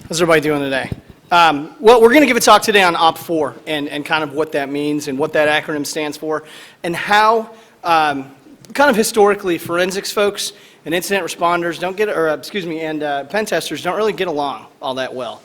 How's everybody doing today? Well, we're going to give a talk today on OPFOR and kind of what that means and what that acronym stands for, and how kind of historically forensics folks and incident responders don't get, or excuse me, and pentesters don't really get along all that well.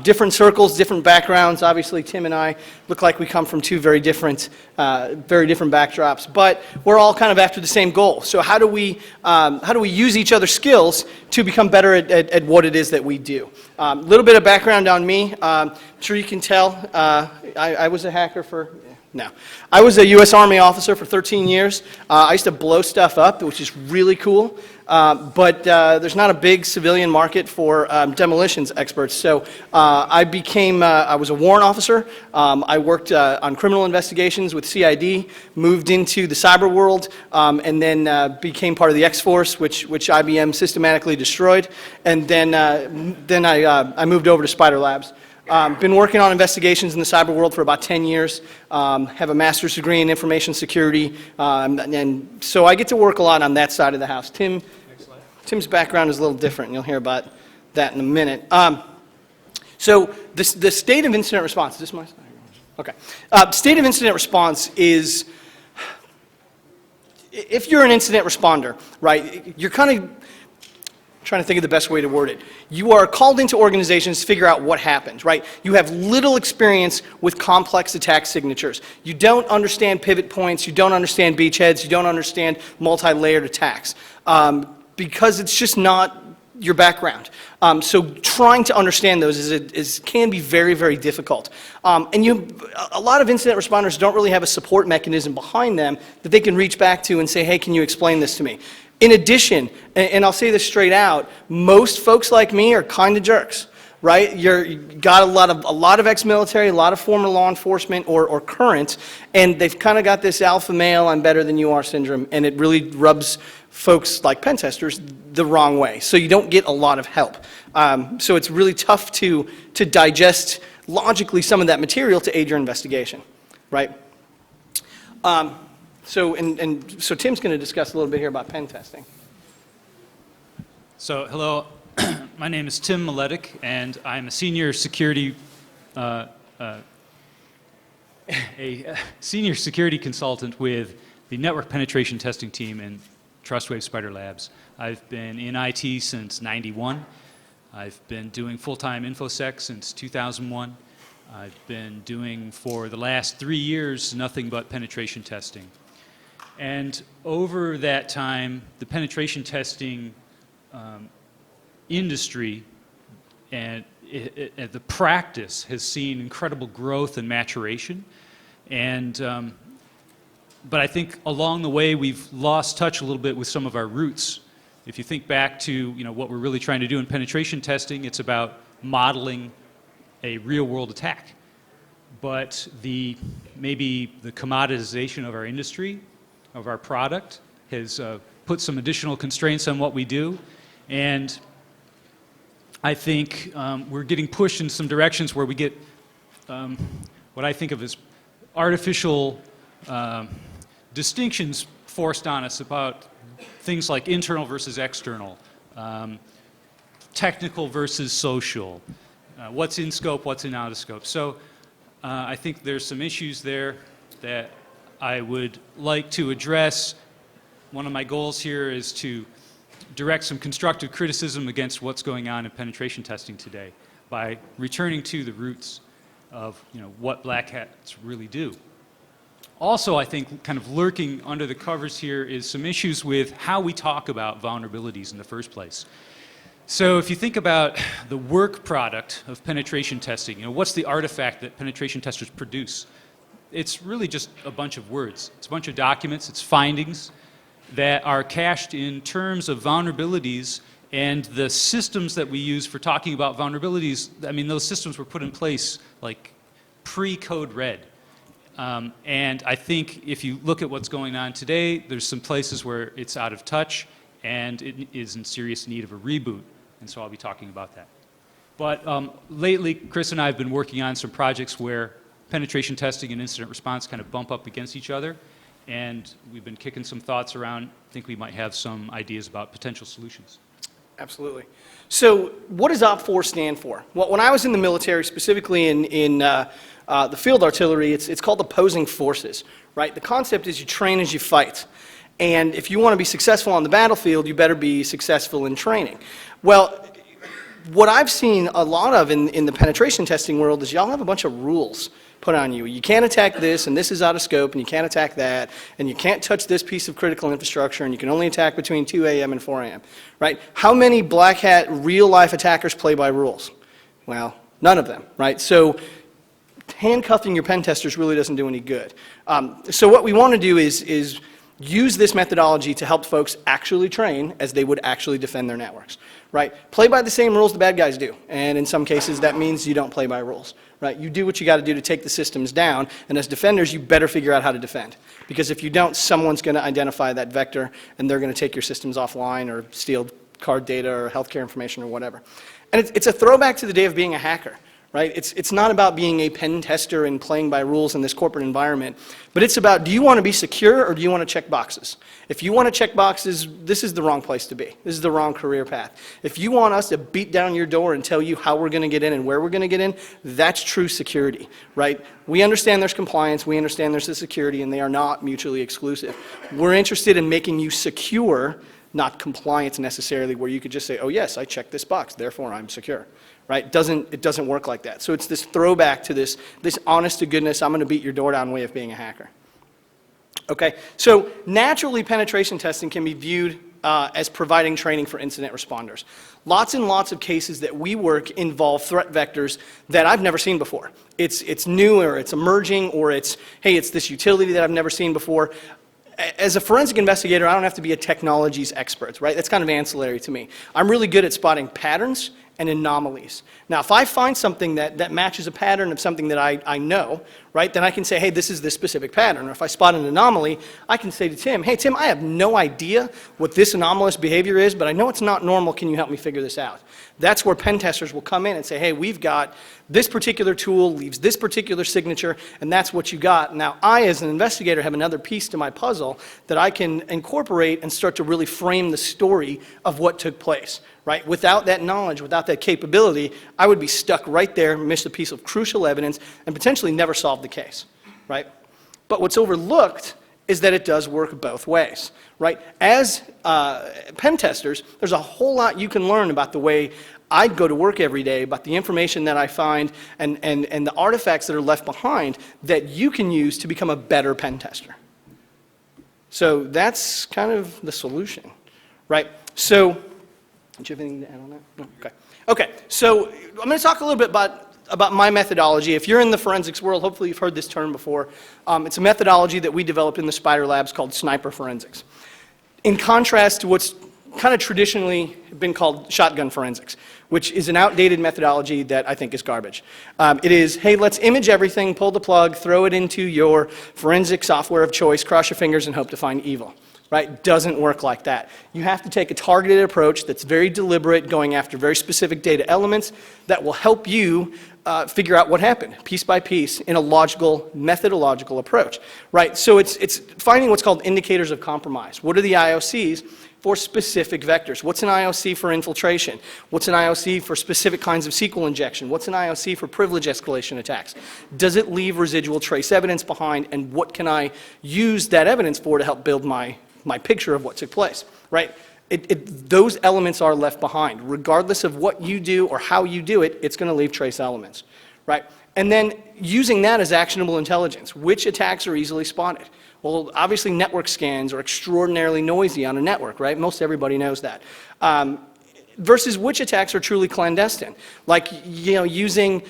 Different circles, different backgrounds. Obviously, Tim and I look like we come from two very different backdrops, but we're all kind of after the same goal. So how do we use each other's skills to become better at what it is that we do? A little bit of background on me. I'm sure you can tell I was a hacker for. No. I was a U.S. Army officer for 13 years. I used to blow stuff up, which is really cool. But there's not a big civilian market for demolitions experts. So I was a warrant officer. I worked on criminal investigations with CID, moved into the cyber world, and then became part of the X-Force, which IBM systematically destroyed. And then I moved over to Spider Labs. Been working on investigations in the cyber world for about 10 years, have a master's degree in information security, and so I get to work a lot on that side of the house. Tim's background is a little different, and you'll hear about that in a minute. So the state of incident response, is this my slide? Okay. State of incident response is, if you're an incident responder, right, you're kind of trying to think of the best way to word it. You are called into organizations to figure out what happened, right? You have little experience with complex attack signatures. You don't understand pivot points, you don't understand beachheads, you don't understand multi-layered attacks, because it's just not your background. So trying to understand those can be very, very difficult. And a lot of incident responders don't really have a support mechanism behind them that they can reach back to and say, hey, can you explain this to me? In addition, and I'll say this straight out, most folks like me are kind of jerks, right? You got a lot of ex-military, a lot of former law enforcement or current, and they've kind of got this alpha male, I'm better than you are syndrome, and it really rubs folks like pentesters the wrong way. So you don't get a lot of help. So it's really tough to digest logically some of that material to aid your investigation, right? So Tim's going to discuss a little bit here about pen testing. So hello, my name is Tim Maletic, and I'm a senior security consultant with the network penetration testing team in Trustwave Spider Labs. I've been in IT since '91. I've been doing full-time InfoSec since 2001. I've been doing for the last 3 years nothing but penetration testing. And over that time, the penetration testing industry and the practice has seen incredible growth and maturation. And but I think along the way we've lost touch a little bit with some of our roots. If you think back to what we're really trying to do in penetration testing, it's about modeling a real-world attack. But maybe the commoditization of our industry, of our product, has put some additional constraints on what we do. And I think we're getting pushed in some directions where we get what I think of as artificial distinctions forced on us about things like internal versus external, technical versus social, what's in scope, what's in out of scope. So I think there's some issues there that I would like to address. One of my goals here is to direct some constructive criticism against what's going on in penetration testing today by returning to the roots of what Blackhats really do. Also, I think kind of lurking under the covers here is some issues with how we talk about vulnerabilities in the first place. So if you think about the work product of penetration testing, what's the artifact that penetration testers produce? It's really just a bunch of words. It's a bunch of documents, it's findings that are cached in terms of vulnerabilities, and the systems that we use for talking about vulnerabilities, I mean, those systems were put in place like pre-code red. And I think if you look at what's going on today, there's some places where it's out of touch and it is in serious need of a reboot, and so I'll be talking about that. But lately, Chris and I have been working on some projects where penetration testing and incident response kind of bump up against each other, and we've been kicking some thoughts around. I think we might have some ideas about potential solutions. Absolutely. So what does OPFOR stand for? Well, when I was in the military, specifically in the field artillery, it's called opposing forces, right? The concept is you train as you fight. And if you want to be successful on the battlefield, you better be successful in training. Well, what I've seen a lot of in the penetration testing world is y'all have a bunch of rules put on you. You can't attack this, and this is out of scope, and you can't attack that, and you can't touch this piece of critical infrastructure, and you can only attack between 2 a.m. and 4 a.m., right? How many Black Hat real-life attackers play by rules? Well, none of them, right? So handcuffing your pen testers really doesn't do any good. So what we want to do is use this methodology to help folks actually train as they would actually defend their networks, right? Play by the same rules the bad guys do, and in some cases that means you don't play by rules, right? You do what you got to do to take the systems down, and as defenders you better figure out how to defend, because if you don't, someone's going to identify that vector and they're going to take your systems offline or steal card data or healthcare information or whatever. And it's a throwback to the day of being a hacker. Right? It's not about being a pen tester and playing by rules in this corporate environment, but it's about, do you want to be secure or do you want to check boxes? If you want to check boxes, this is the wrong place to be. This is the wrong career path. If you want us to beat down your door and tell you how we're going to get in and where we're going to get in, that's true security, right? We understand there's compliance, we understand there's the security, and they are not mutually exclusive. We're interested in making you secure, not compliance necessarily, where you could just say, oh yes, I checked this box, therefore I'm secure. Right? It doesn't work like that. So it's this throwback to this honest to goodness, I'm going to beat your door down way of being a hacker. Okay, so naturally penetration testing can be viewed as providing training for incident responders. Lots and lots of cases that we work involve threat vectors that I've never seen before. It's new, or it's emerging, or it's this utility that I've never seen before. As a forensic investigator, I don't have to be a technologies expert, right? That's kind of ancillary to me. I'm really good at spotting patterns and anomalies. Now, if I find something that matches a pattern of something that I know, right, then I can say, hey, this is this specific pattern. Or if I spot an anomaly, I can say to Tim, hey, Tim, I have no idea what this anomalous behavior is, but I know it's not normal. Can you help me figure this out? That's where pen testers will come in and say, hey, we've got this particular tool, leaves this particular signature, and that's what you got. Now, I, as an investigator, have another piece to my puzzle that I can incorporate and start to really frame the story of what took place. Right? Without that knowledge, without that capability, I would be stuck right there, miss a piece of crucial evidence, and potentially never solve the case. Right? But what's overlooked is that it does work both ways. Right? As pen testers, there's a whole lot you can learn about the way I go to work every day, about the information that I find and the artifacts that are left behind that you can use to become a better pen tester. So that's kind of the solution. Right? So do you have anything to add on that? No? Okay. Okay, so I'm going to talk a little bit about my methodology. If you're in the forensics world, hopefully you've heard this term before. It's a methodology that we developed in the Spider Labs called sniper forensics. In contrast to what's kind of traditionally been called shotgun forensics, which is an outdated methodology that I think is garbage. It is, hey, let's image everything, pull the plug, throw it into your forensic software of choice, cross your fingers, and hope to find evil. Right? Doesn't work like that. You have to take a targeted approach that's very deliberate, going after very specific data elements that will help you figure out what happened, piece by piece, in a logical, methodological approach. Right? So it's finding what's called indicators of compromise. What are the IOCs for specific vectors? What's an IOC for infiltration? What's an IOC for specific kinds of SQL injection? What's an IOC for privilege escalation attacks? Does it leave residual trace evidence behind, and what can I use that evidence for to help build my picture of what took place, right? Those elements are left behind. Regardless of what you do or how you do it, it's going to leave trace elements, right? And then using that as actionable intelligence. Which attacks are easily spotted? Well, obviously network scans are extraordinarily noisy on a network, right? Most everybody knows that. Versus which attacks are truly clandestine, like using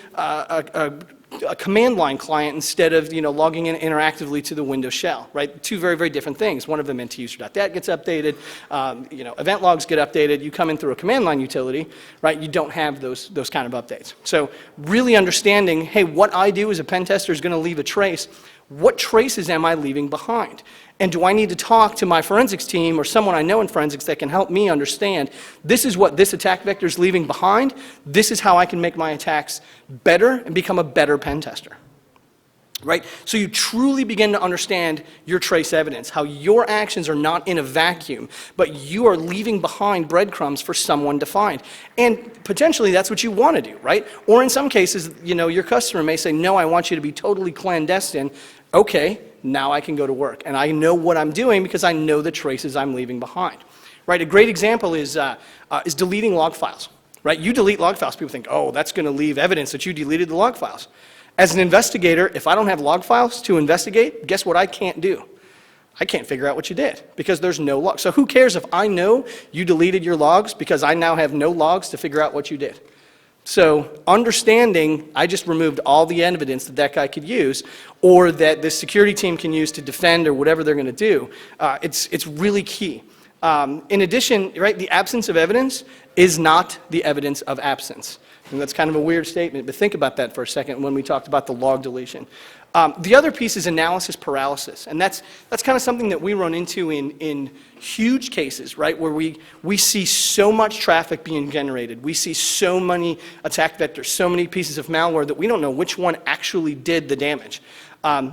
a command line client instead of logging in interactively to the Windows shell, right? Two very, very different things. One of them NTuser.dat gets updated, event logs get updated. You come in through a command line utility, right? You don't have those kind of updates. So really understanding, hey, what I do as a pen tester is going to leave a trace. What traces am I leaving behind? And do I need to talk to my forensics team or someone I know in forensics that can help me understand this is what this attack vector is leaving behind, this is how I can make my attacks better and become a better pen tester. right? So you truly begin to understand your trace evidence, how your actions are not in a vacuum, but you are leaving behind breadcrumbs for someone to find. And potentially that's what you want to do, right? Or in some cases, you know, your customer may say, no, I want you to be totally clandestine. Okay, now I can go to work. And I know what I'm doing because I know the traces I'm leaving behind, right? A great example is deleting log files, right? You delete log files, people think, oh, that's going to leave evidence that you deleted the log files. As an investigator, if I don't have log files to investigate, guess what I can't do? I can't figure out what you did because there's no log. So who cares if I know you deleted your logs because I now have no logs to figure out what you did? So understanding, I just removed all the evidence that that guy could use or that this security team can use to defend or whatever they're going to do, it's really key. In addition, right, the absence of evidence is not the evidence of absence. And that's kind of a weird statement, but think about that for a second when we talked about the log deletion. The other piece is analysis paralysis, and that's kind of something that we run into in huge cases, right, where we see so much traffic being generated, we see so many attack vectors, so many pieces of malware that we don't know which one actually did the damage.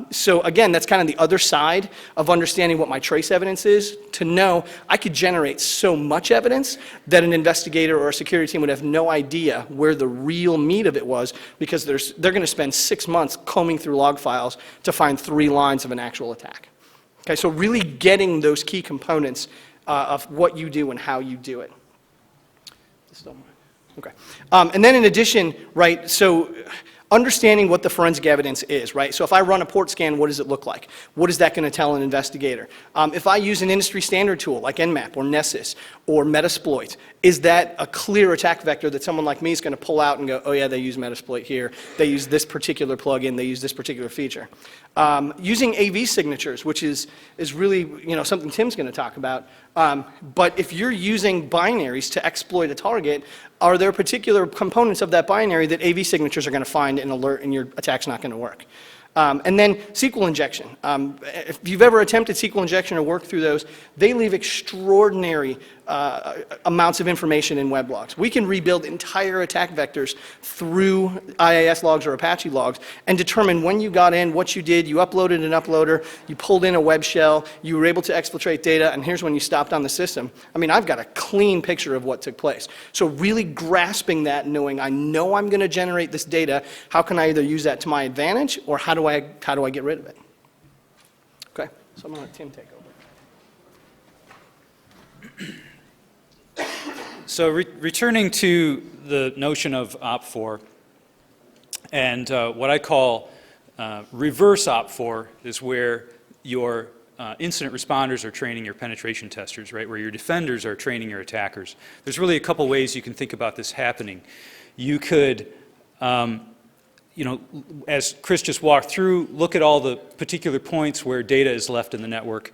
So again, that's kind of the other side of understanding what my trace evidence is, to know I could generate so much evidence that an investigator or a security team would have no idea where the real meat of it was because they're going to spend 6 months combing through log files to find 3 lines of an actual attack. Okay, so really getting those key components of what you do and how you do it. Okay. And then in addition, right, so understanding what the forensic evidence is, right? So if I run a port scan, what does it look like? What is that going to tell an investigator? If I use an industry standard tool like Nmap or Nessus or Metasploit, is that a clear attack vector that someone like me is going to pull out and go, oh yeah, they use Metasploit here, they use this particular plugin, they use this particular feature. Using AV signatures, which is really, you know, something Tim's going to talk about. But if you're using binaries to exploit a target, are there particular components of that binary that AV signatures are going to find and alert and your attack's not going to work? And then SQL injection. If you've ever attempted SQL injection or worked through those, they leave extraordinary amounts of information in web logs. We can rebuild entire attack vectors through IIS logs or Apache logs and determine when you got in, what you did, you uploaded an uploader, you pulled in a web shell, you were able to exfiltrate data, and here's when you stopped on the system. I mean, I've got a clean picture of what took place. So really grasping that, knowing I know I'm going to generate this data, how can I either use that to my advantage or how do I get rid of it? Okay, so I'm going to let Tim take over. So returning to the notion of OPFOR, and what I call reverse OPFOR is where your incident responders are training your penetration testers, right? Where your defenders are training your attackers. There's really a couple ways you can think about this happening. You could, you know, as Chris just walked through, look at all the particular points where data is left in the network.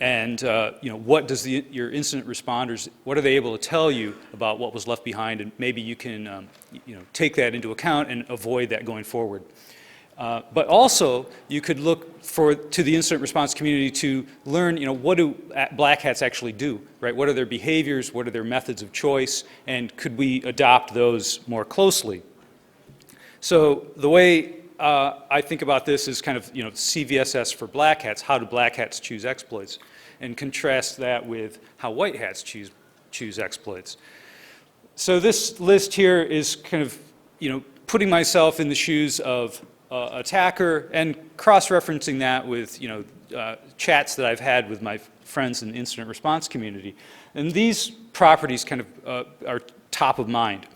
And you know, what does your incident responders, what are they able to tell you about what was left behind, and maybe you can you know, take that into account and avoid that going forward. But also, you could look to the incident response community to learn, you know, what do Black Hats actually do, right? What are their behaviors? What are their methods of choice? And could we adopt those more closely? So the way I think about this is kind of, you know, CVSS for Black Hats. How do Black Hats choose exploits? And contrast that with how White Hats choose exploits. So this list here is kind of, you know, putting myself in the shoes of attacker and cross-referencing that with, you know, chats that I've had with my friends in the incident response community. And these properties kind of are top of mind.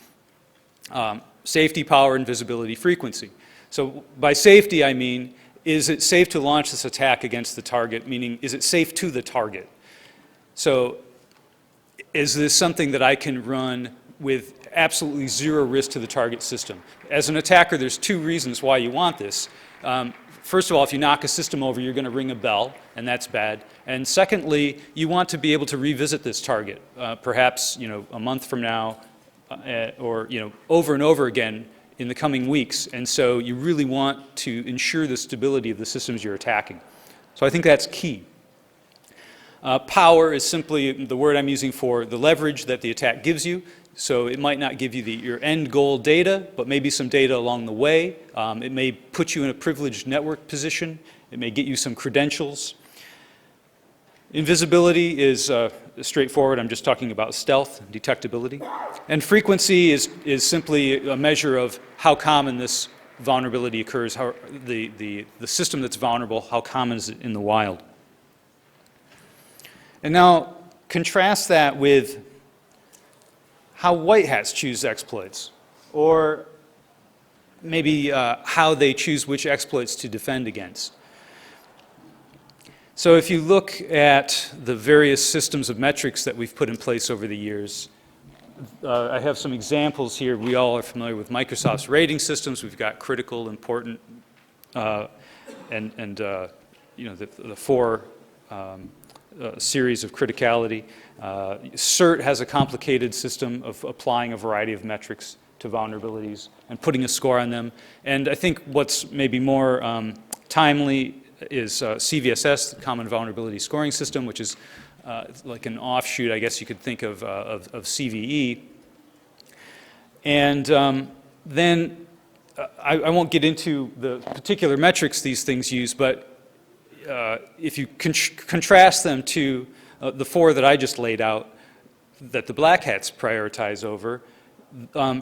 Safety, power, and visibility frequency. So by safety, I mean, is it safe to launch this attack against the target, meaning is it safe to the target? So is this something that I can run with absolutely zero risk to the target system? As an attacker, there's 2 reasons why you want this. First of all, if you knock a system over, you're going to ring a bell, and that's bad. And secondly, you want to be able to revisit this target, perhaps, you know, a month from now, or, you know, over and over again in the coming weeks. And so you really want to ensure the stability of the systems you're attacking. So I think that's key. Power is simply the word I'm using for the leverage that the attack gives you. So it might not give you your end goal data, but maybe some data along the way. It may put you in a privileged network position. It may get you some credentials. Invisibility is straightforward. I'm just talking about stealth, detectability. And frequency is simply a measure of how common this vulnerability occurs, how the system that's vulnerable, how common is it in the wild. And now contrast that with how Whitehats choose exploits, or maybe how they choose which exploits to defend against. So if you look at the various systems of metrics that we've put in place over the years, I have some examples here. We all are familiar with Microsoft's rating systems. We've got critical, important, and you know, the four series of criticality. CERT has a complicated system of applying a variety of metrics to vulnerabilities and putting a score on them. And I think what's maybe more timely is CVSS, the Common Vulnerability Scoring System, which is like an offshoot, I guess you could think of CVE. And then I won't get into the particular metrics these things use, but if you contrast them to the four that I just laid out that the Blackhats prioritize over,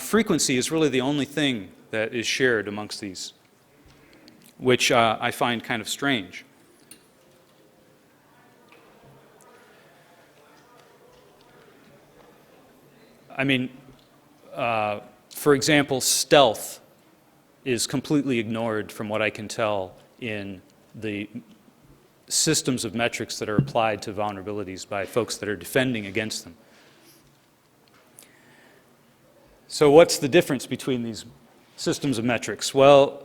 frequency is really the only thing that is shared amongst these, which I find kind of strange. I mean, for example, stealth is completely ignored from what I can tell in the systems of metrics that are applied to vulnerabilities by folks that are defending against them. So what's the difference between these systems of metrics? Well,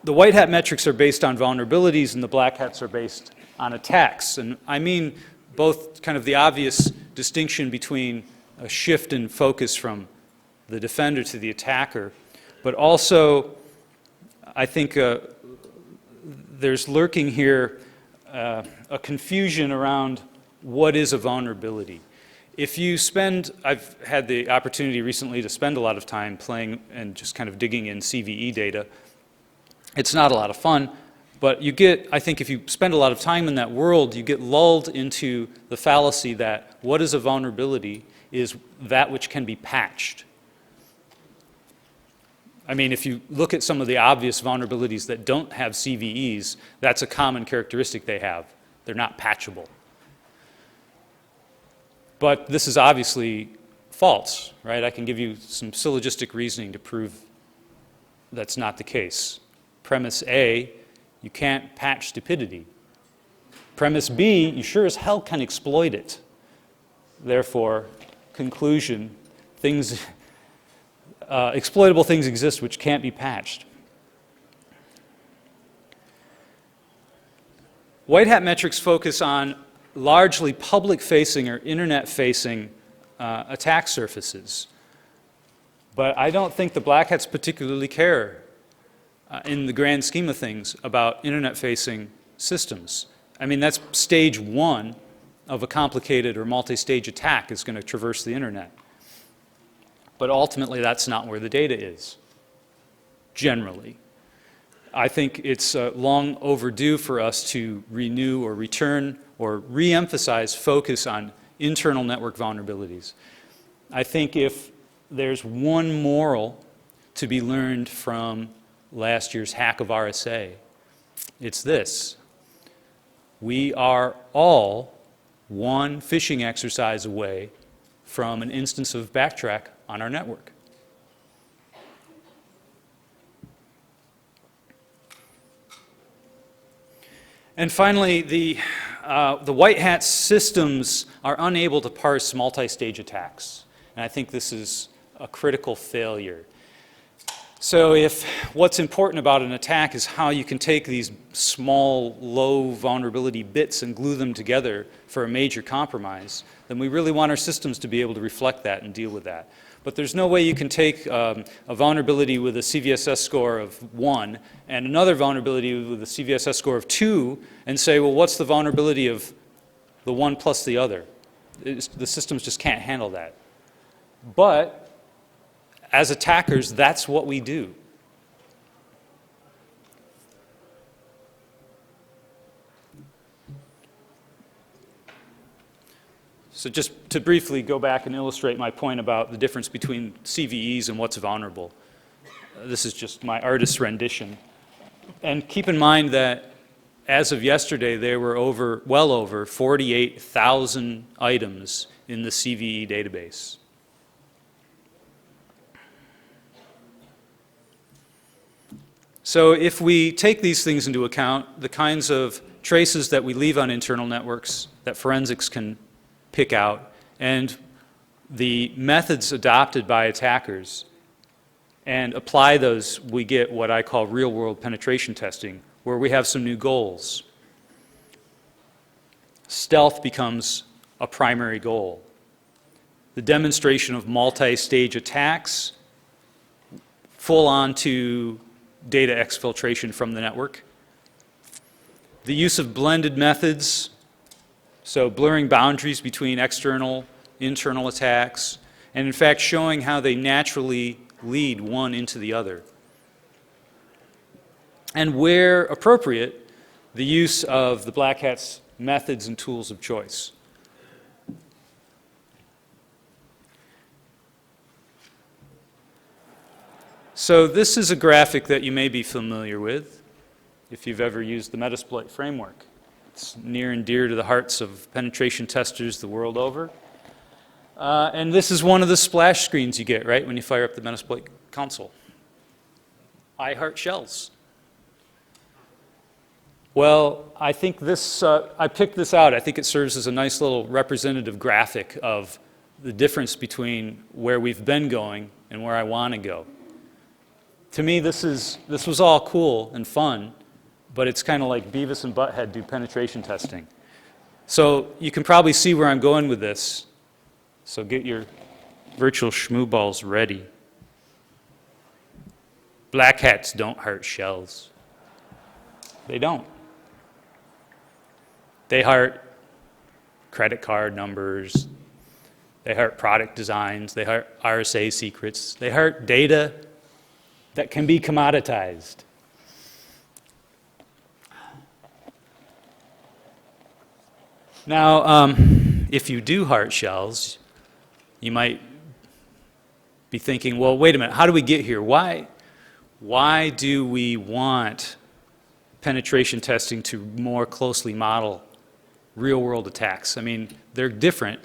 the white hat metrics are based on vulnerabilities and the black hats are based on attacks. And I mean both kind of the obvious distinction between a shift in focus from the defender to the attacker, but also I think there's lurking here a confusion around what is a vulnerability. If you spend, I've had the opportunity recently to spend a lot of time playing and just kind of digging in CVE data. It's not a lot of fun, but you get, I think if you spend a lot of time in that world, you get lulled into the fallacy that what is a vulnerability is that which can be patched. I mean, if you look at some of the obvious vulnerabilities that don't have CVEs, that's a common characteristic they have. They're not patchable. But this is obviously false, right? I can give you some syllogistic reasoning to prove that's not the case. Premise A, you can't patch stupidity. Premise B, you sure as hell can exploit it. Therefore, conclusion, things, exploitable things exist which can't be patched. White hat metrics focus on largely public-facing or internet-facing attack surfaces. But I don't think the black hats particularly care in the grand scheme of things about internet-facing systems. I mean, that's stage one of a complicated or multi-stage attack is going to traverse the internet. But ultimately, that's not where the data is, generally. I think it's long overdue for us to renew or return or re-emphasize focus on internal network vulnerabilities. I think if there's one moral to be learned from last year's hack of RSA, it's this. We are all one phishing exercise away from an instance of backtrack on our network. And finally, the white hat systems are unable to parse multi-stage attacks. And I think this is a critical failure. So if what's important about an attack is how you can take these small, low vulnerability bits and glue them together for a major compromise, then we really want our systems to be able to reflect that and deal with that. But there's no way you can take a vulnerability with a CVSS score of 1 and another vulnerability with a CVSS score of 2 and say, well, what's the vulnerability of the one plus the other. The systems just can't handle that. But as attackers, that's what we do. So just to briefly go back and illustrate my point about the difference between CVEs and what's vulnerable. This is just my artist's rendition. And keep in mind that as of yesterday, there were well over 48,000 items in the CVE database. So if we take these things into account, the kinds of traces that we leave on internal networks that forensics can pick out, and the methods adopted by attackers, and apply those, we get what I call real-world penetration testing, where we have some new goals. Stealth becomes a primary goal. The demonstration of multi-stage attacks, full on to data exfiltration from the network. The use of blended methods, so blurring boundaries between external, internal attacks, and in fact showing how they naturally lead one into the other. And where appropriate, the use of the Blackhats methods and tools of choice. So this is a graphic that you may be familiar with if you've ever used the Metasploit framework. It's near and dear to the hearts of penetration testers the world over. And this is one of the splash screens you get, right, when you fire up the Metasploit console. I heart shells. Well, I think this, I picked this out. I think it serves as a nice little representative graphic of the difference between where we've been going and where I want to go. To me, this was all cool and fun, but it's kind of like Beavis and Butthead do penetration testing. So you can probably see where I'm going with this. So get your virtual shmoo balls ready. Blackhats don't heart shells. They don't. They heart credit card numbers. They heart product designs. They heart RSA secrets. They heart data that can be commoditized. Now, if you do heart shells, you might be thinking, well, wait a minute, how do we get here? Why do we want penetration testing to more closely model real-world attacks? I mean, they're different.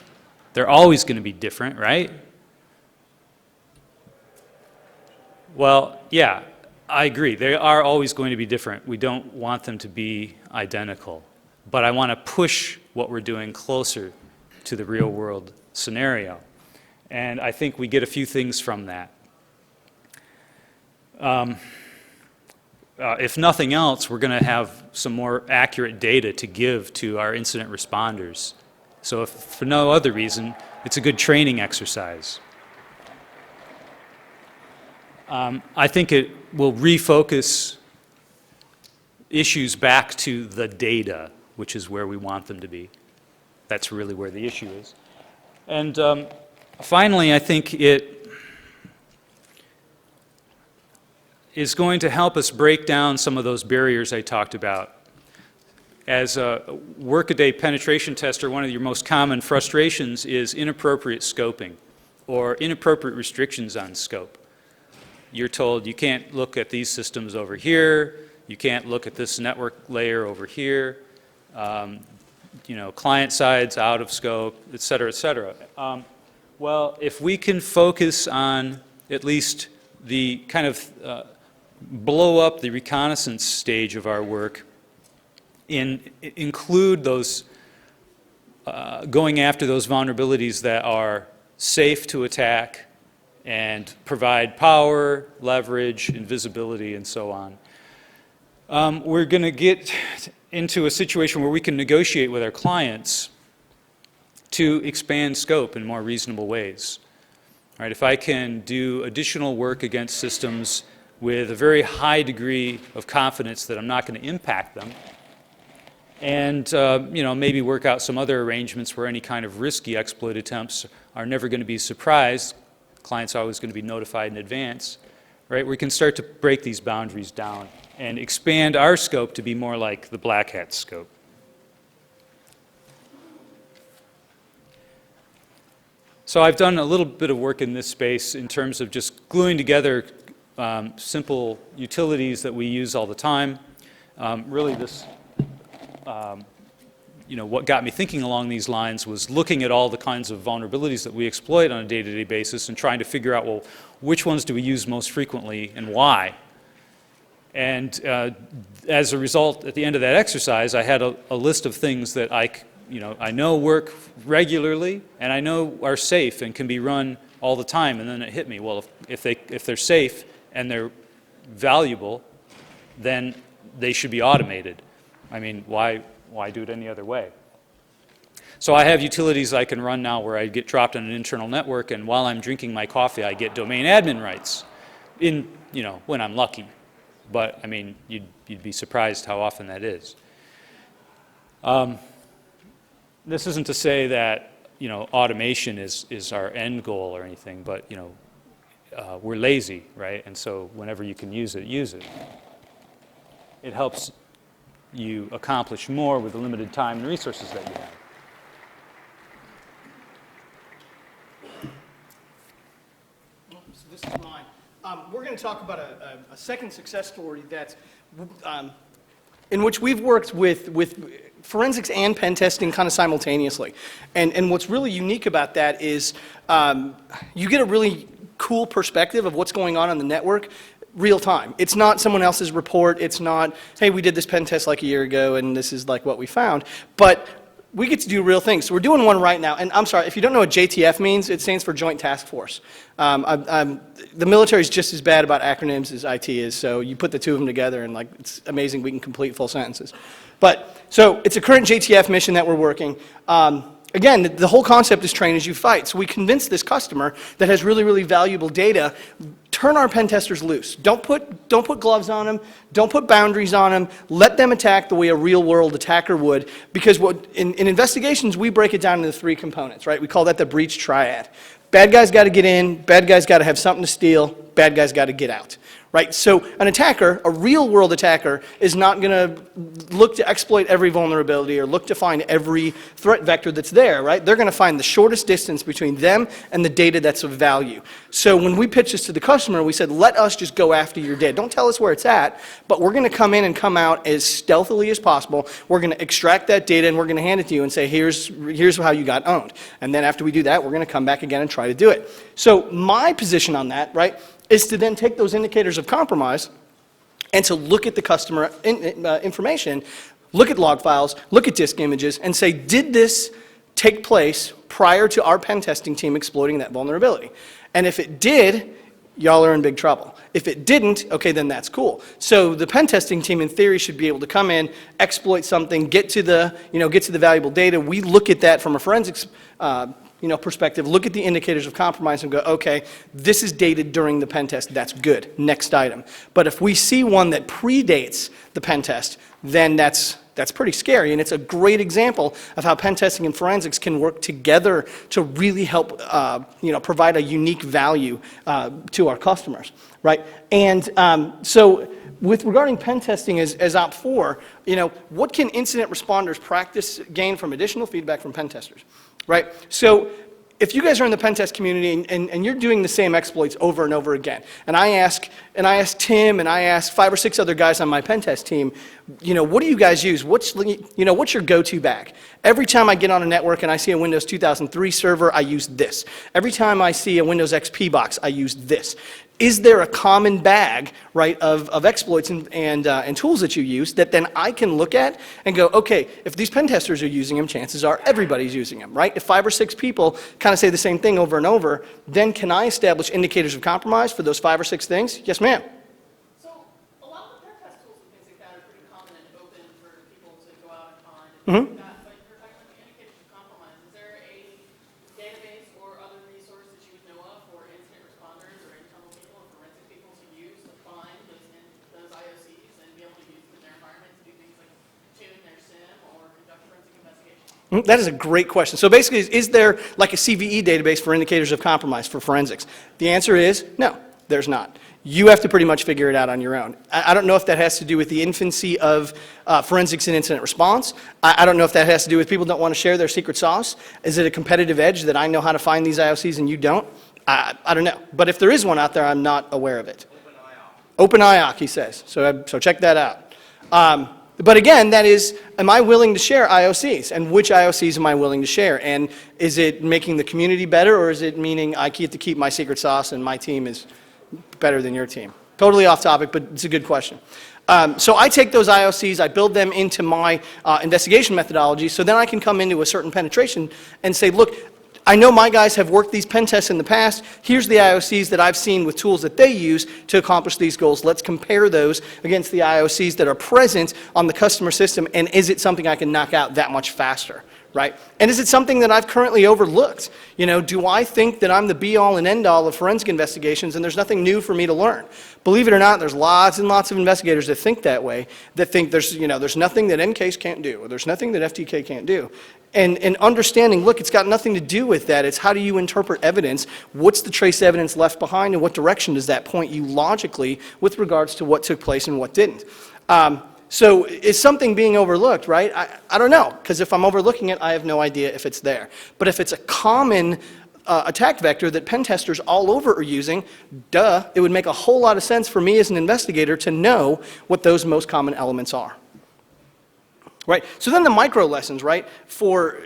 They're always going to be different, right? Well, yeah, I agree. They are always going to be different. We don't want them to be identical. But I want to push what we're doing closer to the real-world scenario. And I think we get a few things from that. If nothing else, we're going to have some more accurate data to give to our incident responders. So if for no other reason, it's a good training exercise. I think it will refocus issues back to the data, which is where we want them to be. That's really where the issue is. And finally, I think it is going to help us break down some of those barriers I talked about. As a workaday penetration tester, one of your most common frustrations is inappropriate scoping or inappropriate restrictions on scope. You're told you can't look at these systems over here, you can't look at this network layer over here, you know, client side's out of scope, et cetera, et cetera. Well, if we can focus on at least the kind of blow up the reconnaissance stage of our work, include those going after those vulnerabilities that are safe to attack and provide power, leverage, invisibility, and so on. We're going to get into a situation where we can negotiate with our clients to expand scope in more reasonable ways. All right, if I can do additional work against systems with a very high degree of confidence that I'm not going to impact them, and maybe work out some other arrangements where any kind of risky exploit attempts are never going to be surprised. Clients are always going to be notified in advance, right? We can start to break these boundaries down and expand our scope to be more like the Blackhat scope. So I've done a little bit of work in this space in terms of just gluing together simple utilities that we use all the time. Really this, what got me thinking along these lines was looking at all the kinds of vulnerabilities that we exploit on a day-to-day basis and trying to figure out, well, which ones do we use most frequently and why? And as a result, at the end of that exercise, I had a list of things that I know work regularly and I know are safe and can be run all the time. And then it hit me, well, if they're safe and they're valuable, then they should be automated. I mean, why do it any other way? So I have utilities I can run now where I get dropped on an internal network, and while I'm drinking my coffee, I get domain admin rights, when I'm lucky. But I mean, you'd be surprised how often that is. This isn't to say that automation is our end goal or anything, but we're lazy, right? And so whenever you can use it, use it. It helps you accomplish more with the limited time and resources that you have. So this is mine. We're going to talk about a second success story that's in which we've worked with forensics and pen testing kind of simultaneously. And what's really unique about that is you get a really cool perspective of what's going on the network real time. It's not someone else's report. It's not, hey, we did this pen test like a year ago and this is like what we found. But we get to do real things. So we're doing one right now. And I'm sorry, if you don't know what JTF means, it stands for Joint Task Force. The military is just as bad about acronyms as IT is. So you put the two of them together and like it's amazing we can complete full sentences. But so it's a current JTF mission that we're working. Again, the whole concept is train as you fight. So we convinced this customer that has really, really valuable data, turn our pen testers loose. Don't put gloves on them. Don't put boundaries on them. Let them attack the way a real world attacker would. Because in investigations, we break it down into 3 components, right? We call that the breach triad. Bad guys got to get in. Bad guys got to have something to steal. Bad guys got to get out. Right? So an attacker, a real world attacker, is not going to look to exploit every vulnerability or look to find every threat vector that's there, right? They're going to find the shortest distance between them and the data that's of value. So when we pitched this to the customer, we said, let us just go after your data. Don't tell us where it's at, but we're going to come in and come out as stealthily as possible. We're going to extract that data and we're going to hand it to you and say, here's how you got owned. And then after we do that, we're going to come back again and try to do it. So my position on that, right, is to then take those indicators of compromise and to look at the customer information, look at log files, look at disk images, and say, did this take place prior to our pen testing team exploiting that vulnerability? And if it did, y'all are in big trouble. If it didn't, okay, then that's cool. So the pen testing team, in theory, should be able to come in, exploit something, get to the valuable data. We look at that from a forensics perspective, look at the indicators of compromise and go, okay, this is dated during the pen test. That's good. Next item. But if we see one that predates the pen test, then that's pretty scary. And it's a great example of how pen testing and forensics can work together to really help provide a unique value to our customers, right? And so regarding pen testing as OPFOR, what can incident responders practice gain from additional feedback from pen testers? Right? So if you guys are in the pen test community and you're doing the same exploits over and over again, and I ask Tim and I ask 5 or 6 other guys on my pen test team, what do you guys use? What's your go-to bag? Every time I get on a network and I see a Windows 2003 server, I use this. Every time I see a Windows XP box, I use this. Is there a common bag, right, of exploits and tools that you use that then I can look at and go, okay, if these pen testers are using them, chances are everybody's using them, right? If 5 or 6 people kind of say the same thing over and over, then can I establish indicators of compromise for those 5 or 6 things? Yes, ma'am. So a lot of the pen test tools and things like that are pretty common and open for people to go out and find and things like that. But you're talking about the indicators of compromise. Is there a database or other resource that you would know of for incident responders or internal people and forensic people to use to find those IOCs and be able to use them in their environment to do things like tune their SIM or That is a great question. So basically, is there like a CVE database for indicators of compromise for forensics? The answer is no, there's not. You have to pretty much figure it out on your own. I don't know if that has to do with the infancy of forensics and incident response. I don't know if that has to do with people don't want to share their secret sauce. Is it a competitive edge that I know how to find these IOCs and you don't? I don't know. But if there is one out there, I'm not aware of it. Open IOC, he says. So check that out. But again, that is, am I willing to share IOCs? And which IOCs am I willing to share? And is it making the community better, or is it meaning I get to keep my secret sauce and my team is better than your team? Totally off topic, but it's a good question. So I take those IOCs, I build them into my investigation methodology, so then I can come into a certain penetration and say, look, I know my guys have worked these pen tests in the past. Here's the IOCs that I've seen with tools that they use to accomplish these goals. Let's compare those against the IOCs that are present on the customer system, and is it something I can knock out that much faster, right? And is it something that I've currently overlooked? You know, do I think that I'm the be-all and end-all of forensic investigations and there's nothing new for me to learn? Believe it or not, there's lots and lots of investigators that think that way, that think there's nothing that NCASE can't do, or there's nothing that FTK can't do. And understanding, look, it's got nothing to do with that. It's how do you interpret evidence? What's the trace evidence left behind, and what direction does that point you logically with regards to what took place and what didn't? So is something being overlooked, right? I don't know, because if I'm overlooking it, I have no idea if it's there. But if it's a common attack vector that pen testers all over are using, duh, it would make a whole lot of sense for me as an investigator to know what those most common elements are. Right? So then the micro lessons, right? For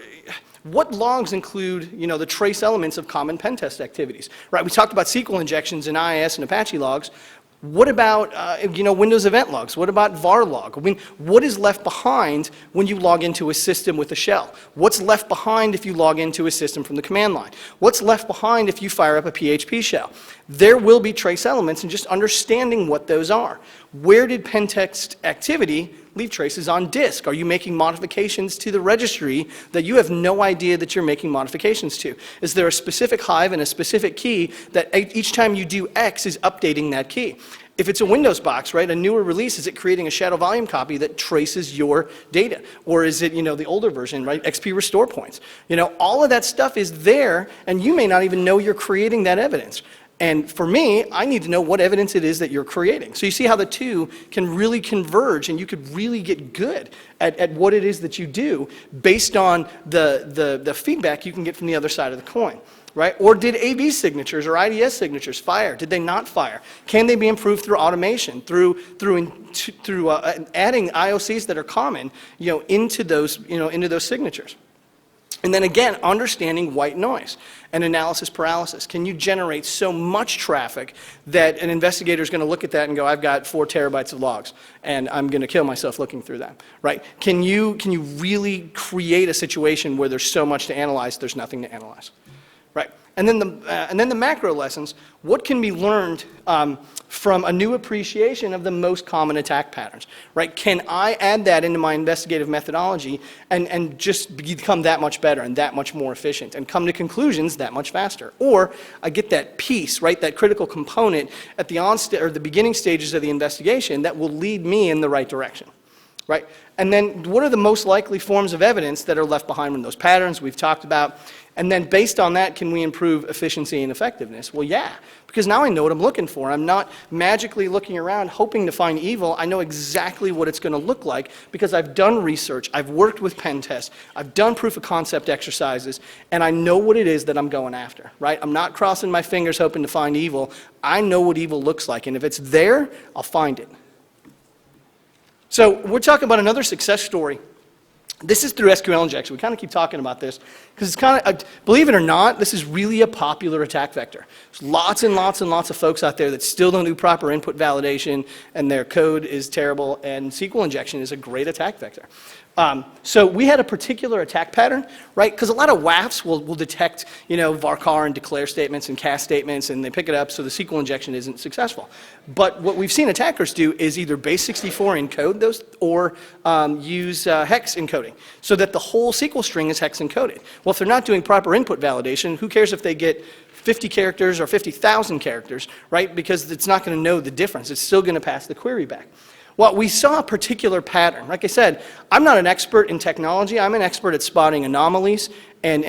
what logs include, the trace elements of common pen test activities, right? We talked about SQL injections in IIS and Apache logs. What about, Windows event logs? What about var log? I mean, what is left behind when you log into a system with a shell? What's left behind if you log into a system from the command line? What's left behind if you fire up a PHP shell? There will be trace elements, and just understanding what those are. Where did pen test activity leave traces on disk? Are you making modifications to the registry that you have no idea that you're making modifications to? Is there a specific hive and a specific key that each time you do X is updating that key? If it's a Windows box, right, a newer release, is it creating a shadow volume copy that traces your data? Or is it, the older version, right, XP restore points? All of that stuff is there, and you may not even know you're creating that evidence. And for me, I need to know what evidence it is that you're creating. So you see how the two can really converge, and you could really get good at what it is that you do based on the feedback you can get from the other side of the coin, right? Or did AV signatures or IDS signatures fire? Did they not fire? Can they be improved through automation, through adding IOCs that are common, into those signatures? And then again, understanding white noise and analysis paralysis. Can you generate so much traffic that an investigator is going to look at that and go, I've got 4 terabytes of logs, and I'm going to kill myself looking through that, right? Can you really create a situation where there's so much to analyze, there's nothing to analyze, right? And then the macro lessons, what can be learned from a new appreciation of the most common attack patterns, right? Can I add that into my investigative methodology and just become that much better and that much more efficient and come to conclusions that much faster? Or I get that piece, right, that critical component at the beginning stages of the investigation that will lead me in the right direction, right? And then what are the most likely forms of evidence that are left behind in those patterns we've talked about? And then based on that, can we improve efficiency and effectiveness? Well, yeah, because now I know what I'm looking for. I'm not magically looking around hoping to find evil. I know exactly what it's going to look like because I've done research, I've worked with pen tests, I've done proof of concept exercises, and I know what it is that I'm going after, right? I'm not crossing my fingers hoping to find evil. I know what evil looks like, and if it's there, I'll find it. So we're talking about another success story. This is through SQL injection. We kind of keep talking about this because it's kind of, believe it or not, this is really a popular attack vector. There's lots and lots and lots of folks out there that still don't do proper input validation, and their code is terrible, and SQL injection is a great attack vector. So we had a particular attack pattern, right? Because a lot of WAFs will detect, varchar and declare statements and cast statements, and they pick it up, so the SQL injection isn't successful. But what we've seen attackers do is either base64 encode those or use hex encoding, so that the whole SQL string is hex encoded. Well, if they're not doing proper input validation, who cares if they get 50 characters or 50,000 characters, right? Because it's not going to know the difference. It's still going to pass the query back. Well, we saw a particular pattern. Like I said, I'm not an expert in technology. I'm an expert at spotting anomalies and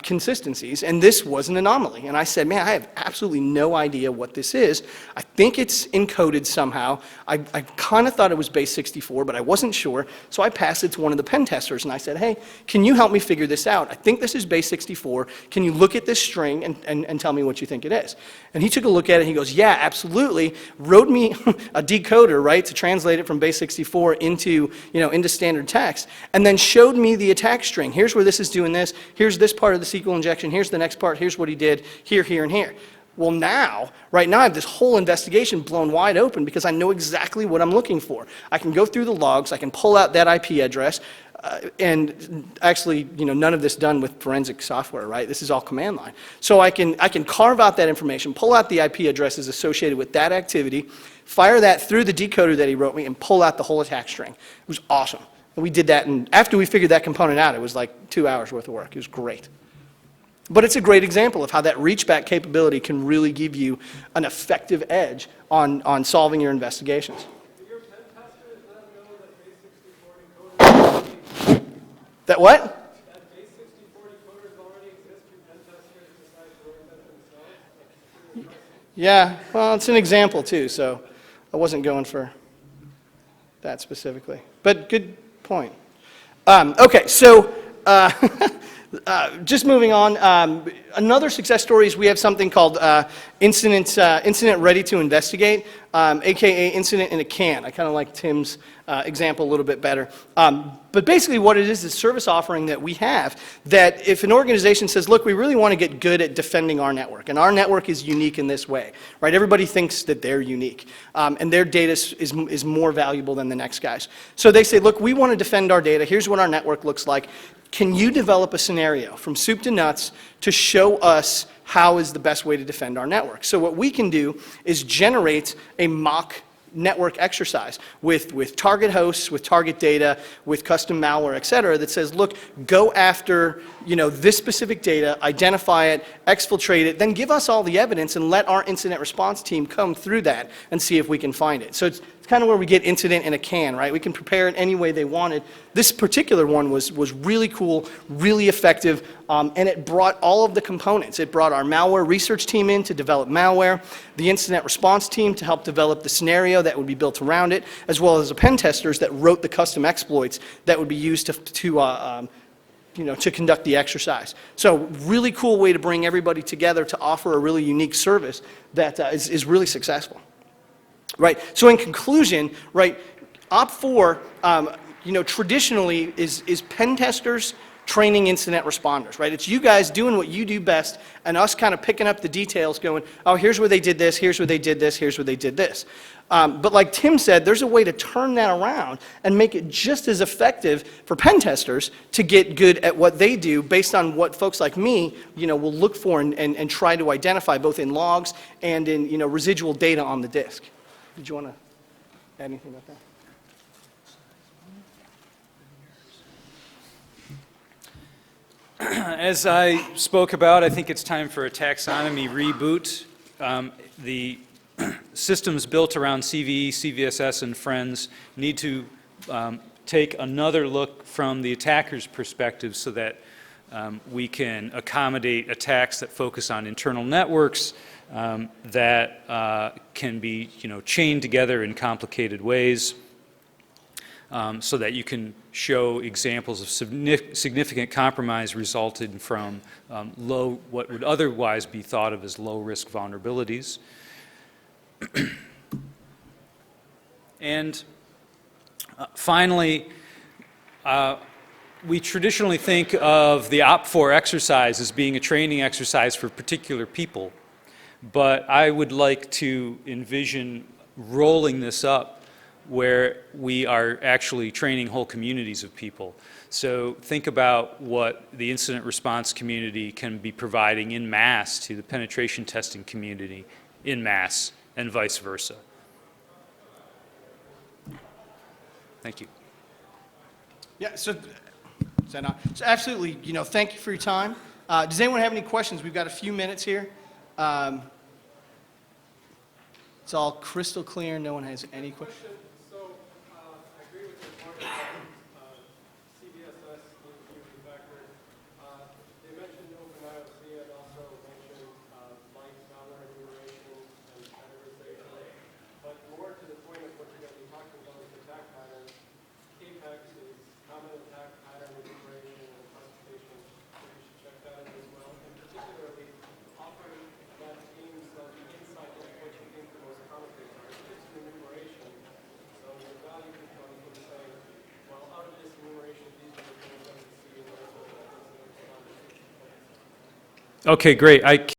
consistencies, and this was an anomaly. And I said, man, I have absolutely no idea what this is. I think it's encoded somehow. I kind of thought it was base 64, but I wasn't sure. So I passed it to one of the Pentesters, and I said, hey, can you help me figure this out? I think this is base 64. Can you look at this string and tell me what you think it is? And he took a look at it, and he goes, yeah, absolutely. Wrote me a decoder, right, to translate it from base 64 into, into standard text, and then showed me the attack string. Here's where this is doing this. Here's this part of the SQL injection. Here's the next part. Here's what he did here, here, and here. Well, right now, I have this whole investigation blown wide open because I know exactly what I'm looking for. I can go through the logs. I can pull out that IP address. And actually, none of this done with forensic software, right? This is all command line. So I can carve out that information, pull out the IP addresses associated with that activity, fire that through the decoder that he wrote me, and pull out the whole attack string. It was awesome. And we did that, and after we figured that component out, it was like 2 hours worth of work. It was great. But it's a great example of how that reach-back capability can really give you an effective edge on solving your investigations. That what? That base 64 decoders already exist for Pentesters decide to write that themselves? Yeah, well, it's an example too, so I wasn't going for that specifically. But good point. Okay, so just moving on, another success story is we have something called incident ready to investigate, aka incident in a can. I kind of like Tim's example a little bit better. But basically what it is service offering that we have that if an organization says, look, we really want to get good at defending our network, and our network is unique in this way, right? Everybody thinks that they're unique, and their data is more valuable than the next guy's. So they say, look, we want to defend our data. Here's what our network looks like. Can you develop a scenario from soup to nuts to show us how is the best way to defend our network? So what we can do is generate a mock network exercise with target hosts, with target data, with custom malware, et cetera, that says, look, go after this specific data, identify it, exfiltrate it, then give us all the evidence and let our incident response team come through that and see if we can find it. So it's kind of where we get incident in a can, right? We can prepare it any way they wanted. This particular one was really cool, really effective, and it brought all of the components. It brought our malware research team in to develop malware, the incident response team to help develop the scenario that would be built around it, as well as the pen testers that wrote the custom exploits that would be used to conduct the exercise. So really cool way to bring everybody together to offer a really unique service that is really successful. Right. So in conclusion, right, OPFOR, traditionally is pen testers training incident responders, right? It's you guys doing what you do best, and us kind of picking up the details, going, oh, here's where they did this, here's where they did this, here's where they did this. But like Tim said, there's a way to turn that around and make it just as effective for pen testers to get good at what they do based on what folks like me, will look for and try to identify both in logs and in, residual data on the disk. Did you want to add anything about that? As I spoke about, I think it's time for a taxonomy reboot. The systems built around CVE, CVSS, and friends need to take another look from the attacker's perspective so that we can accommodate attacks that focus on internal networks that can be, chained together in complicated ways, so that you can show examples of significant compromise resulted from what would otherwise be thought of as low-risk vulnerabilities. And finally, we traditionally think of the OPFOR exercise as being a training exercise for particular people, but I would like to envision rolling this up where we are actually training whole communities of people. So think about what the incident response community can be providing in mass to the penetration testing community in mass, and vice versa. Thank you. Yeah, so absolutely, thank you for your time. Does anyone have any questions? We've got a few minutes here. It's all crystal clear. No one has any questions. So, I agree with your point about CVSS needs to be factored. They mentioned OpenIOC and also mentioned light valor enumeration and categorization. But more to the point of what you're going to be talking about with the attack patterns, Apex is common attack pattern enumeration and classification. So you should check that in as well. And particularly, offering that team some insight into what you think the most common things are. It's just an enumeration. So the value could come from saying, well, out of this enumeration, these are the things that we see, and those are the things that are common. Okay, great.